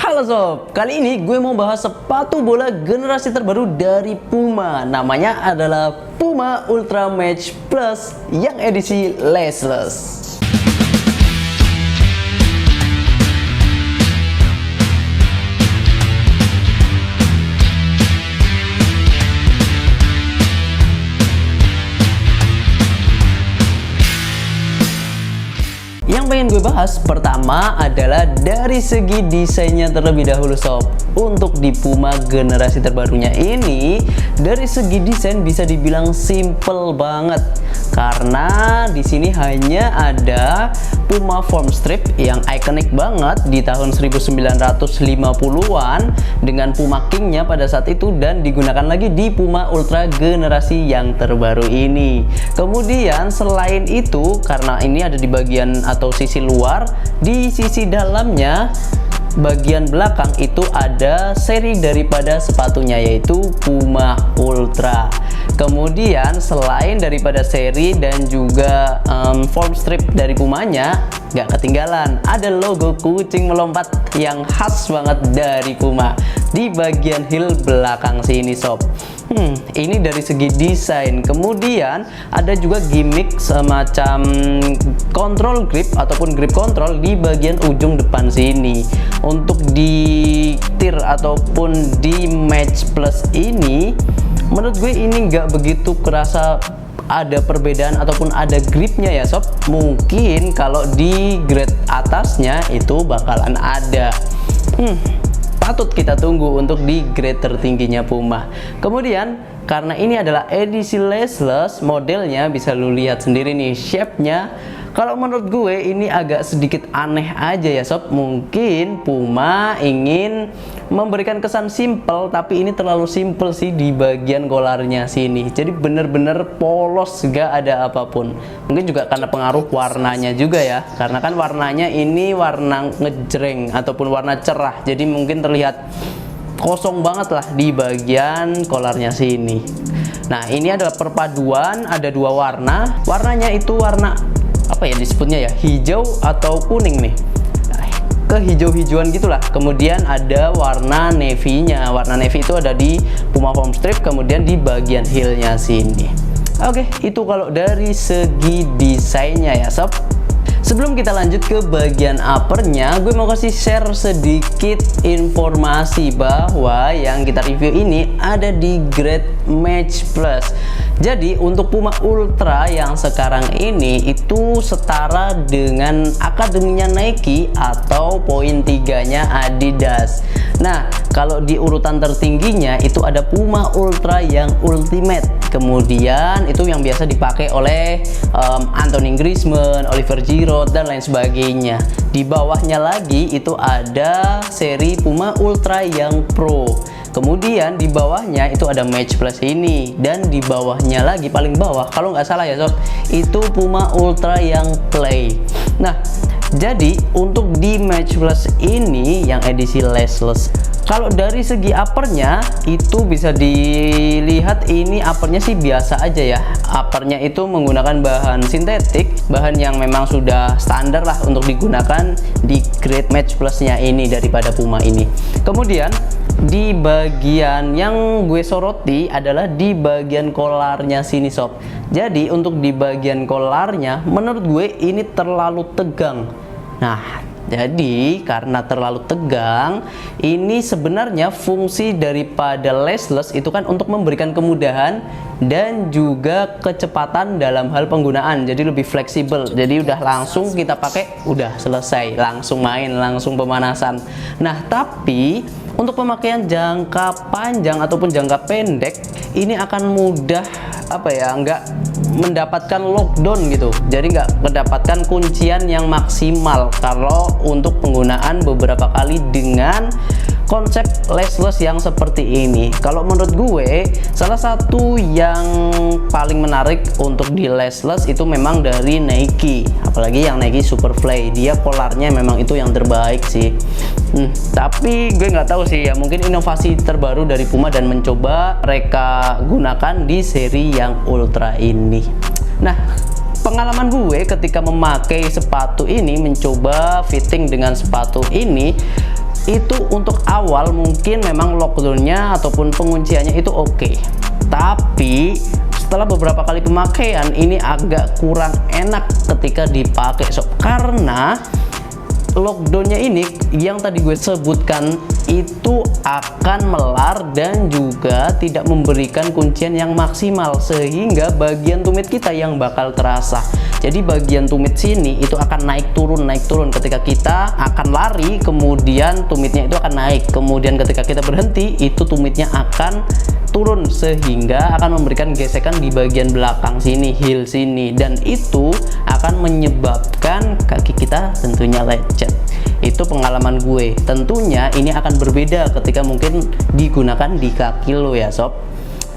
Halo sob, kali ini gue mau bahas sepatu bola generasi terbaru dari Puma. Namanya adalah Puma Ultra Match Plus yang edisi laceless. Yang pengen gue bahas pertama adalah dari segi desainnya terlebih dahulu sob. Untuk di Puma generasi terbarunya ini, dari segi desain bisa dibilang simple banget. Karena di sini hanya ada Puma foam strip yang ikonik banget di tahun 1950-an dengan Puma King-nya pada saat itu dan digunakan lagi di Puma Ultra generasi yang terbaru ini. Kemudian selain itu, karena ini ada di bagian atau sisi luar, di sisi dalamnya bagian belakang itu ada seri daripada sepatunya yaitu Puma Ultra. Kemudian selain daripada seri dan juga foam strip dari Pumanya, gak ketinggalan ada logo kucing melompat yang khas banget dari Puma di bagian heel belakang sini sob. Ini dari segi desain. Kemudian ada juga gimmick semacam control grip ataupun grip control di bagian ujung depan sini. Untuk di tier ataupun di Match Plus ini, menurut gue ini nggak begitu kerasa ada perbedaan ataupun ada gripnya ya sob. Mungkin kalau di grade atasnya itu bakalan ada. Patut kita tunggu untuk di grade tertingginya Puma. Kemudian karena ini adalah edisi laceless, modelnya bisa lu lihat sendiri nih shape-nya. Kalau menurut gue ini agak sedikit aneh aja ya sob. Mungkin Puma ingin memberikan kesan simple, tapi ini terlalu simple sih di bagian kolarnya sini. Jadi bener-bener polos, gak ada apapun. Mungkin juga karena pengaruh warnanya juga ya. Karena kan warnanya ini warna ngejreng ataupun warna cerah. Jadi mungkin terlihat kosong banget lah di bagian kolarnya sini. Nah, ini adalah perpaduan, ada dua warna. Warnanya itu warna apa ya disebutnya ya, hijau atau kuning nih, kehijau-hijauan gitulah. Kemudian ada warna navy-nya. Warna navy itu ada di Puma foam strip, kemudian di bagian heel-nya sini. Oke, itu kalau dari segi desainnya ya sob. Sebelum kita lanjut ke bagian uppernya, gue mau kasih share sedikit informasi bahwa yang kita review ini ada di grade Match Plus. Jadi untuk Puma Ultra yang sekarang ini itu setara dengan akademinya Nike atau poin 3-nya Adidas. Nah, kalau di urutan tertingginya itu ada Puma Ultra yang Ultimate. Kemudian itu yang biasa dipakai oleh Anthony Griezmann, Oliver Giroud dan lain sebagainya. Di bawahnya lagi itu ada seri Puma Ultra yang Pro. Kemudian di bawahnya itu ada Match Plus ini, dan di bawahnya lagi paling bawah kalau nggak salah ya sob, itu Puma Ultra yang Play. Nah, jadi untuk di Match Plus ini yang edisi laceless, kalau dari segi uppernya itu bisa dilihat ini uppernya sih biasa aja ya. Uppernya itu menggunakan bahan sintetik, bahan yang memang sudah standar lah untuk digunakan di grade Match Plusnya ini daripada Puma ini. Kemudian di bagian yang gue soroti adalah di bagian kolarnya sini sob. Jadi untuk di bagian kolarnya menurut gue ini terlalu tegang. Nah, jadi karena terlalu tegang, ini sebenarnya fungsi daripada laceless itu kan untuk memberikan kemudahan dan juga kecepatan dalam hal penggunaan. Jadi lebih fleksibel. Jadi udah langsung kita pakai, udah selesai, langsung main, langsung pemanasan. Nah, tapi untuk pemakaian jangka panjang ataupun jangka pendek ini akan mudah apa ya, nggak mendapatkan lockdown gitu. Jadi nggak mendapatkan kuncian yang maksimal kalau untuk penggunaan beberapa kali dengan konsep laceless yang seperti ini. Kalau menurut gue salah satu yang paling menarik untuk di laceless itu memang dari Nike, apalagi yang Nike Superfly. Dia kolarnya memang itu yang terbaik sih. Tapi gue nggak tahu sih ya, mungkin inovasi terbaru dari Puma dan mencoba mereka gunakan di seri yang Ultra ini. Nah, pengalaman gue ketika memakai sepatu ini, mencoba fitting dengan sepatu ini, itu untuk awal mungkin memang lockdownnya ataupun pengunciannya itu oke. Tapi setelah beberapa kali pemakaian ini agak kurang enak ketika dipakai sob, karena lockdownnya ini yang tadi gue sebutkan itu akan melar dan juga tidak memberikan kuncian yang maksimal, sehingga bagian tumit kita yang bakal terasa. Jadi bagian tumit sini itu akan naik turun ketika kita akan lari, kemudian tumitnya itu akan naik, kemudian ketika kita berhenti itu tumitnya akan turun, sehingga akan memberikan gesekan di bagian belakang sini, heel sini, dan itu akan menyebabkan kaki kita tentunya lecet. Itu pengalaman gue. Tentunya ini akan berbeda ketika mungkin digunakan di kaki lo ya sob.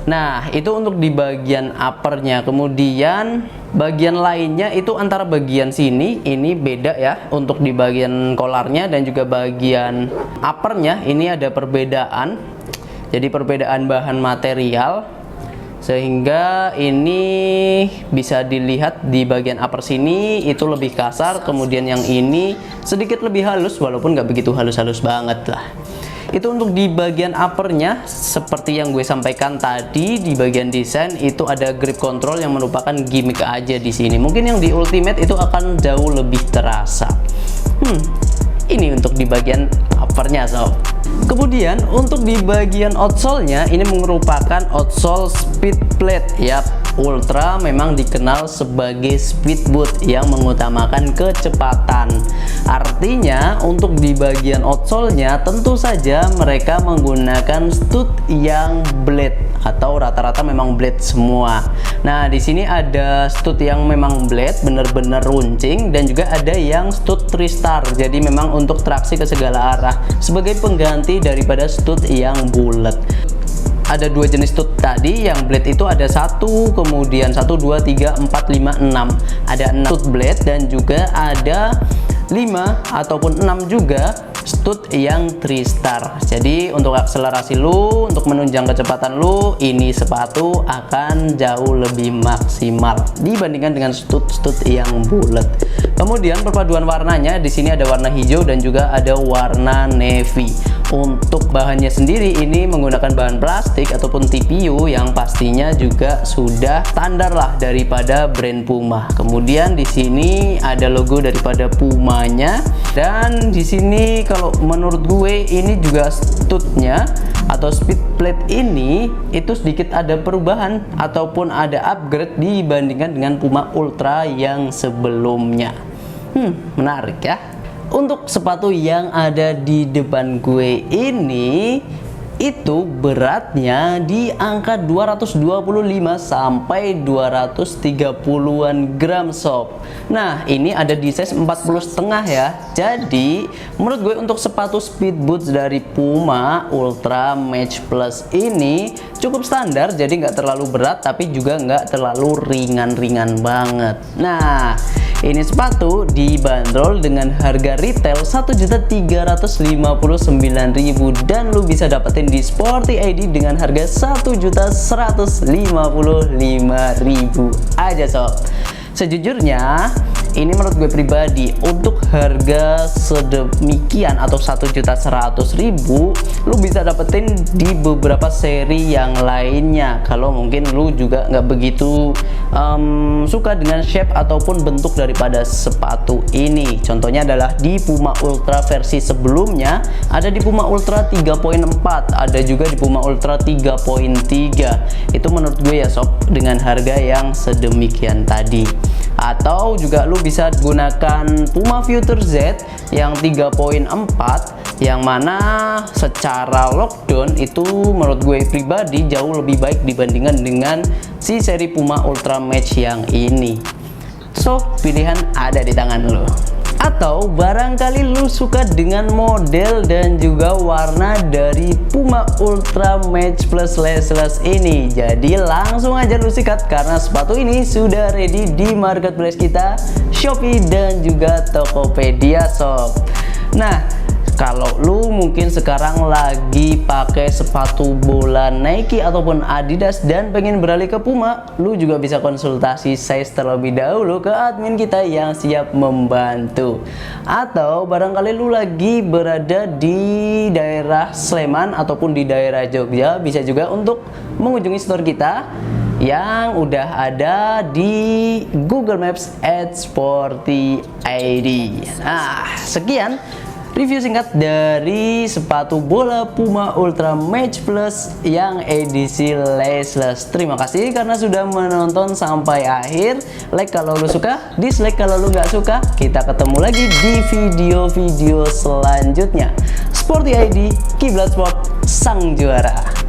Nah, itu untuk di bagian uppernya. Kemudian bagian lainnya itu antara bagian sini ini beda ya, untuk di bagian kolarnya dan juga bagian uppernya ini ada perbedaan. Jadi perbedaan bahan material, sehingga ini bisa dilihat di bagian upper sini itu lebih kasar, kemudian yang ini sedikit lebih halus walaupun nggak begitu halus-halus banget lah. Itu untuk di bagian uppernya, seperti yang gue sampaikan tadi, di bagian desain itu ada grip control yang merupakan gimmick aja di sini. Mungkin yang di Ultimate itu akan jauh lebih terasa. Ini untuk di bagian uppernya sob. Kemudian untuk di bagian outsole-nya ini merupakan outsole speed plate. Yap, Ultra memang dikenal sebagai speed boot yang mengutamakan kecepatan. Artinya untuk di bagian outsole-nya tentu saja mereka menggunakan stud yang blade atau rata-rata memang blade semua. Nah, di sini ada stud yang memang blade bener-bener runcing, dan juga ada yang stud 3-star. Jadi memang untuk traksi ke segala arah sebagai pengganti daripada stud yang bulat. Ada dua jenis stud tadi, yang blade itu ada satu, kemudian 1, 2, 3, 4, 5, 6. Ada 6 stud blade dan juga ada 5 ataupun 6 juga stud yang 3-star. Jadi untuk akselerasi lu, untuk menunjang kecepatan lu, ini sepatu akan jauh lebih maksimal dibandingkan dengan stud-stud yang bulat. Kemudian perpaduan warnanya di sini ada warna hijau dan juga ada warna navy. Untuk bahannya sendiri ini menggunakan bahan plastik ataupun TPU yang pastinya juga sudah standar lah daripada brand Puma. Kemudian di sini ada logo daripada Pumanya, dan di sini kalau menurut gue ini juga studnya atau speed plate ini itu sedikit ada perubahan ataupun ada upgrade dibandingkan dengan Puma Ultra yang sebelumnya. Menarik ya. Untuk sepatu yang ada di depan gue ini itu beratnya di angka 225 sampai 230-an gram sob. Nah, ini ada di size 40,5 ya. Jadi menurut gue untuk sepatu speed boots dari Puma Ultra Match Plus ini cukup standar, jadi nggak terlalu berat tapi juga nggak terlalu ringan-ringan banget. Nah, ini sepatu dibanderol dengan harga retail 1.359.000 dan lu bisa dapetin di Sporty ID dengan harga 1.155.000 aja sob. Sejujurnya ini menurut gue pribadi untuk harga sedemikian atau 1.100.000 lu bisa dapetin di beberapa seri yang lainnya kalau mungkin lu juga nggak begitu suka dengan shape ataupun bentuk daripada sepatu ini. Contohnya adalah di Puma Ultra versi sebelumnya, ada di Puma Ultra 3.4, ada juga di Puma Ultra 3.3. Itu menurut gue ya sob dengan harga yang sedemikian tadi. Atau juga lu bisa gunakan Puma Future Z yang 3.4, yang mana secara lockdown itu menurut gue pribadi jauh lebih baik dibandingkan dengan si seri Puma Ultra Match yang ini. So, pilihan ada di tangan lo. Atau barangkali lu suka dengan model dan juga warna dari Puma Ultra Match Plus Laceless ini. Jadi langsung aja lu sikat karena sepatu ini sudah ready di marketplace kita, Shopee dan juga Tokopedia sob. Nah, Kalau lu mungkin sekarang lagi pakai sepatu bola Nike ataupun Adidas dan pengen beralih ke Puma, lu juga bisa konsultasi size terlebih dahulu ke admin kita yang siap membantu. Atau barangkali lu lagi berada di daerah Sleman ataupun di daerah Jogja, bisa juga untuk mengunjungi store kita yang udah ada di Google Maps @sporty_id. Nah, sekian review singkat dari sepatu bola Puma Ultra Match Plus yang edisi laceless. Terima kasih karena sudah menonton sampai akhir. Like kalau lu suka, dislike kalau lu nggak suka. Kita ketemu lagi di video-video selanjutnya. Sporty ID, Kiblat Sport, sang juara.